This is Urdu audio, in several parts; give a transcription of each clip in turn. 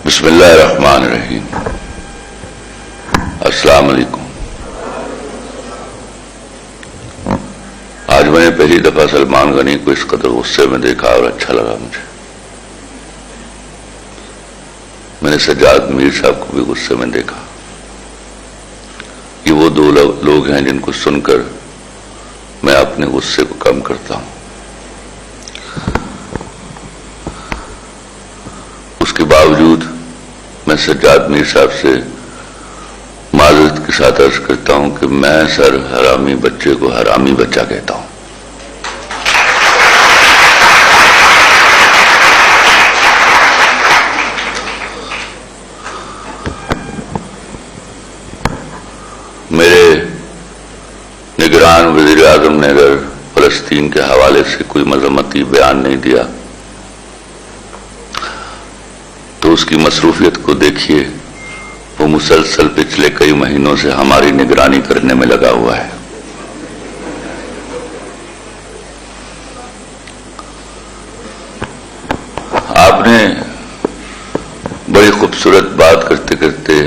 بسم اللہ الرحمن الرحیم. السلام علیکم. آج میں نے پہلی دفعہ سلمان غنی کو اس قدر غصے میں دیکھا اور اچھا لگا مجھے. میں نے سجاد میر صاحب کو بھی غصے میں دیکھا. یہ وہ دو لوگ ہیں جن کو سن کر میں اپنے غصے کو کم کرتا ہوں. اس کے باوجود میں سجاد میر صاحب سے معذرت کے ساتھ عرض کرتا ہوں کہ میں سر حرامی بچے کو حرامی بچہ کہتا ہوں. میرے نگران وزیر اعظم نے اگر فلسطین کے حوالے سے کوئی مذمتی بیان نہیں دیا تو اس کی مصروفیت کو دیکھیے. وہ مسلسل پچھلے کئی مہینوں سے ہماری نگرانی کرنے میں لگا ہوا ہے. آپ نے بڑی خوبصورت بات کرتے کرتے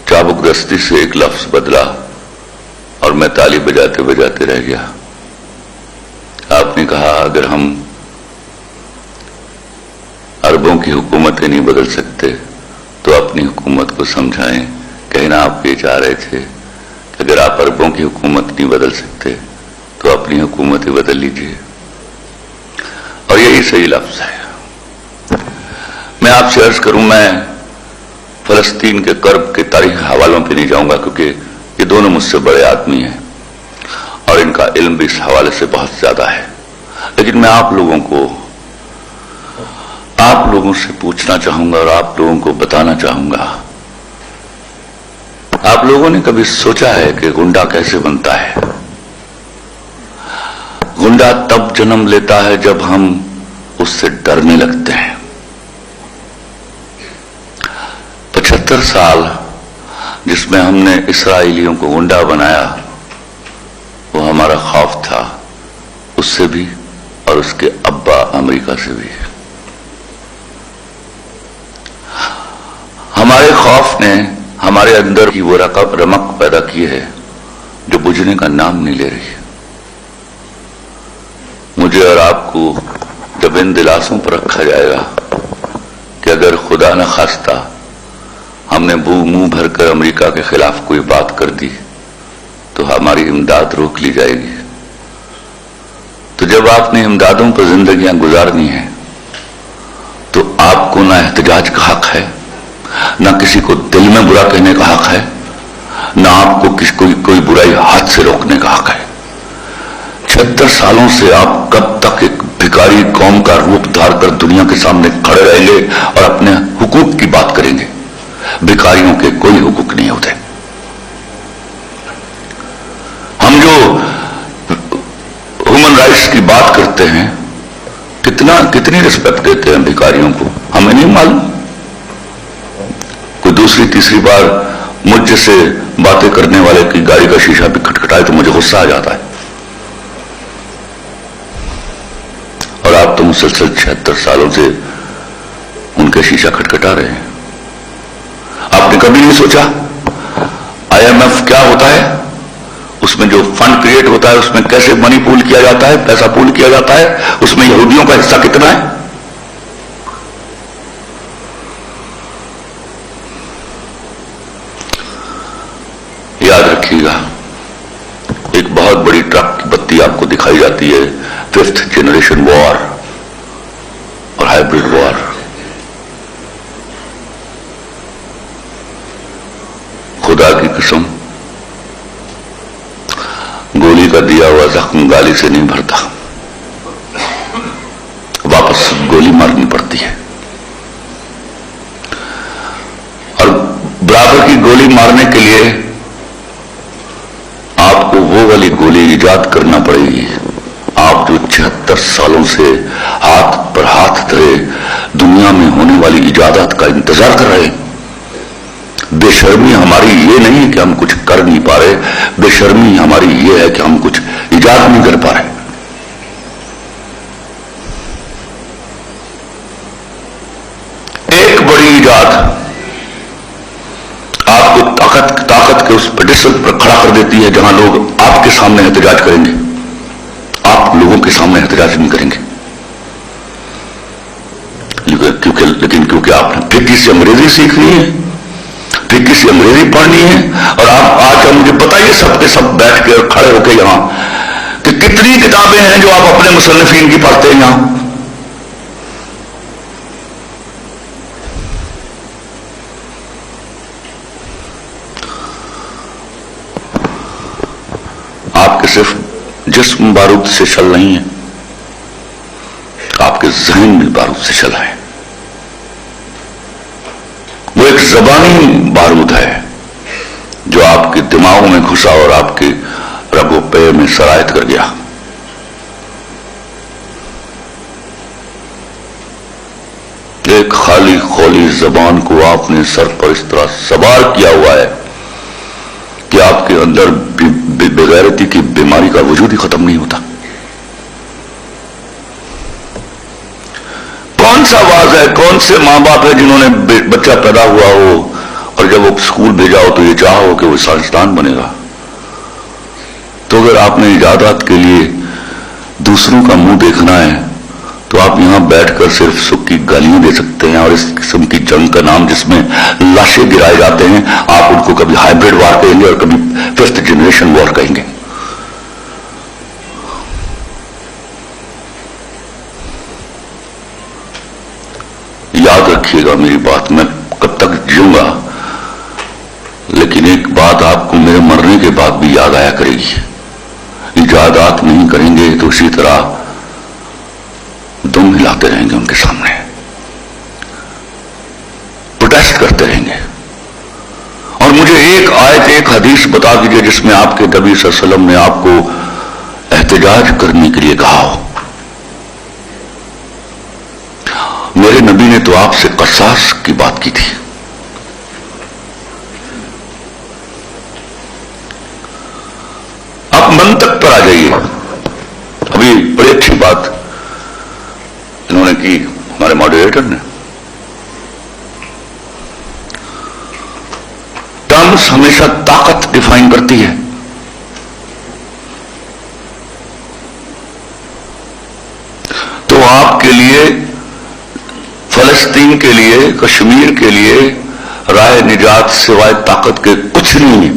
چابک دستی سے ایک لفظ بدلا اور میں تالی بجاتے بجاتے رہ گیا. آپ نے کہا اگر ہم عربوں کی حکومتیں نہیں بدل سکتے تو اپنی حکومت کو سمجھائیں. کہنا آپ یہ چاہ رہے تھے کہ اگر آپ عربوں کی حکومت نہیں بدل سکتے تو اپنی حکومتیں بدل لیجیے. اور یہی صحیح لفظ ہے. میں آپ سے عرض کروں میں فلسطین کے کرب کے تاریخی حوالوں پہ نہیں جاؤں گا کیونکہ یہ دونوں مجھ سے بڑے آدمی ہیں اور ان کا علم بھی اس حوالے سے بہت زیادہ ہے. لیکن میں آپ لوگوں سے پوچھنا چاہوں گا اور آپ لوگوں کو بتانا چاہوں گا. آپ لوگوں نے کبھی سوچا ہے کہ گنڈا کیسے بنتا ہے؟ گنڈا تب جنم لیتا ہے جب ہم اس سے ڈرنے لگتے ہیں. 75 سال جس میں ہم نے اسرائیلیوں کو گنڈا بنایا وہ ہمارا خوف تھا، اس سے بھی اور اس کے ابا امریکہ سے بھی. ہمارے خوف نے ہمارے اندر کی وہ رمق پیدا کی ہے جو بجھنے کا نام نہیں لے رہی. مجھے اور آپ کو جب ان دلاسوں پر رکھا جائے گا کہ اگر خدا نہ خواستہ ہم نے منہ بھر کر امریکہ کے خلاف کوئی بات کر دی تو ہماری امداد روک لی جائے گی. تو جب آپ نے امدادوں پر زندگیاں گزارنی ہیں تو آپ کو نہ احتجاج کا حق ہے، نہ کسی کو دل میں برا کہنے کا حق ہے، نہ آپ کو کوئی برائی ہاتھ سے روکنے کا حق ہے. 76 سالوں سے آپ کب تک ایک بھکاری قوم کا روپ دھار کر دنیا کے سامنے کھڑے رہیں گے اور اپنے حقوق کی بات کریں گے؟ بھکاریوں کے کوئی حقوق نہیں ہوتے. ہم جو ہیومن رائٹس کی بات کرتے ہیں کتنی رسپیکٹ دیتے ہیں بھکاریوں کو ہمیں نہیں معلوم. کوئی دوسری تیسری بار مجھ جیسے باتیں کرنے والے کی گاڑی کا شیشہ بھی کھٹکھٹائے تو مجھے غصہ آ جاتا ہے. اور آپ تو مسلسل 76 سالوں سے ان کے شیشہ کھٹکھٹا رہے ہیں. آپ نے کبھی نہیں سوچا IMF کیا ہوتا ہے؟ اس میں جو فنڈ کریٹ ہوتا ہے اس میں کیسے منی پول کیا جاتا ہے، پیسہ پول کیا جاتا ہے، اس میں یہودیوں کا حصہ کتنا ہے؟ یاد رکھیے گا ایک بہت بڑی ٹرک کی بتی آپ کو دکھائی جاتی ہے، 5th جنریشن وار اور ہائیبرڈ وار. خدا کی قسم گولی کا دیا ہوا زخم گالی سے نہیں بھرتا، واپس گولی مارنی پڑتی ہے. اور برابر کی گولی مارنے کے لیے آپ کو وہ والی گولی ایجاد کرنا پڑے گی. آپ جو 76 سالوں سے ہاتھ پر ہاتھ دھرے دنیا میں ہونے والی ایجادات کا انتظار کر رہے ہیں. بے شرمی ہماری یہ نہیں ہے کہ ہم کچھ کر نہیں پا رہے، بے شرمی ہماری یہ ہے کہ ہم کچھ ایجاد نہیں کر پا رہے. 76 ایجاد آپ کو طاقت کے اس پیڈسٹل پر کھڑا کر دیتی ہے جہاں لوگ آپ کے سامنے احتجاج کریں گے. آپ لوگوں کے سامنے احتجاج نہیں کریں گے لیکن کیونکہ آپ نے پھر کسی انگریزی سیکھنی ہے, پھر کسی انگریزی پڑھنی ہے, اور آپ آج کا مجھے بتائیے سب کے سب بیٹھ کے کھڑے ہو کے یہاں کہ کتنی کتابیں ہیں جو آپ اپنے مصنفین کی پڑھتے ہیں یہاں. آپ کے صرف جسم بارود سے چل نہیں ہے, آپ کے ذہن بھی بارود سے چلا ہے. وہ ایک زبانی بارود ہے جو آپ کے دماغوں میں گھسا اور آپ کے رگ و پے میں سرایت کر گیا. ایک خالی خولی زبان کو آپ نے سر پر اس طرح سوار کیا ہوا ہے کہ آپ کے اندر بغیرتی کی بیماری کا وجود ہی ختم نہیں ہوتا. کون سا آواز ہے, کون سے ماں باپ ہے جنہوں نے بچہ پیدا ہوا ہو اور جب وہ اسکول بھیجا ہو تو یہ چاہا ہو کہ وہ سائنسدان بنے گا. تو اگر آپ نے ایجادات کے لیے دوسروں کا منہ دیکھنا ہے تو آپ یہاں بیٹھ کر صرف سکھ کی گالیاں دے سکتے ہیں, اور اس قسم کی جنگ کا نام جس میں لاشیں گرائے جاتے ہیں آپ ان کو کبھی ہائیبرڈ وار کہیں گے اور کبھی فرسٹ جنریشن وار کہیں گے. یاد رکھیے گا میری بات, میں کب تک جیوں گا لیکن ایک بات آپ کو میرے مرنے کے بعد بھی یاد آیا کرے گی. ایجادات نہیں کریں گے تو اسی طرح دم ہلاتے رہیں گے ان کے سامنے, پروٹیسٹ کرتے رہیں گے. اور مجھے ایک آیت ایک حدیث بتا دیجیے جس میں آپ کے نبی صلی اللہ علیہ وسلم نے آپ کو احتجاج کرنے کے لیے کہا ہو. میرے نبی نے تو آپ سے قصاص کی بات کی تھی. آپ منطق پر آ جائیے. ابھی بڑی اچھی بات انہوں نے کی ہمارے ماڈریٹر نے. ٹرمز ہمیشہ طاقت ڈیفائن کرتی ہے. تو آپ کے لیے فلسطین کے لیے, کشمیر کے لیے راہ نجات سوائے طاقت کے کچھ نہیں ہے.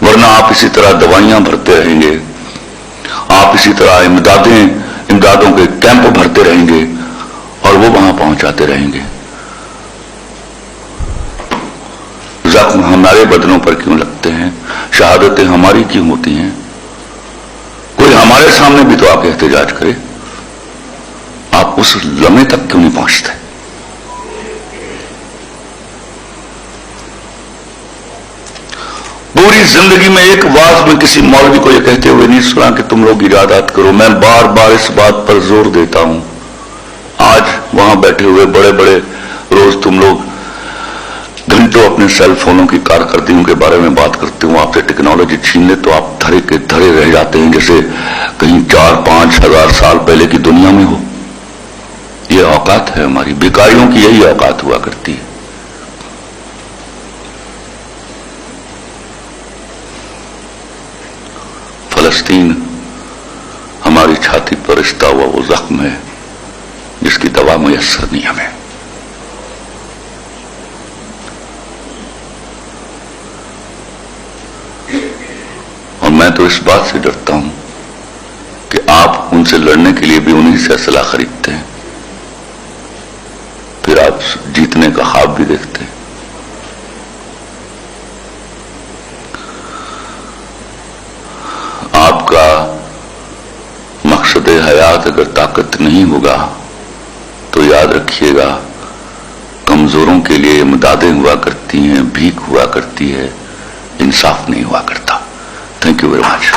ورنہ آپ اسی طرح دوائیاں بھرتے رہیں گے, آپ اسی طرح امدادوں کے کیمپ بھرتے رہیں گے اور وہ وہاں پہنچاتے رہیں گے. زخم ہمارے بدنوں پر کیوں لگتے ہیں, شہادتیں ہماری کیوں ہوتی ہیں. کوئی ہمارے سامنے بھی تو آ کے احتجاج کرے. آپ اس لمحے تک کیوں نہیں پہنچتے. پوری زندگی میں ایک واز میں کسی مولوی کو یہ کہتے ہوئے نہیں سنا کہ تم لوگ ایجادات کرو. میں بار بار اس بات پر زور دیتا ہوں. آج وہاں بیٹھے ہوئے بڑے بڑے روز تم لوگ گھنٹوں اپنے سیل فونوں کی کارکردگیوں کے بارے میں بات کرتے ہو. آپ سے ٹیکنالوجی چھین لے تو آپ دھرے کے دھرے رہ جاتے ہیں جیسے کہیں 4-5 ہزار سال پہلے کی دنیا میں ہو. یہ اوقات ہے ہماری, بیکاریوں کی یہی اوقات ہوا کرتی ہے. فلسطین ہماری چھاتی پر رشتہ ہوا وہ زخم ہے جس کی دوا میسر نہیں ہمیں. اور میں تو اس بات سے ڈرتا ہوں کہ آپ ان سے لڑنے کے لیے بھی انہیں سے اسلحہ خریدتے ہیں, پھر آپ جیتنے کا خواب بھی دیکھتے ہیں. آپ کا مقصد حیات اگر طاقت نہیں ہوگا تو یاد رکھیے گا کمزوروں کے لیے امدادیں ہوا کرتی ہیں, بھیک ہوا کرتی ہے, انصاف نہیں ہوا کرتا. Thank you very much.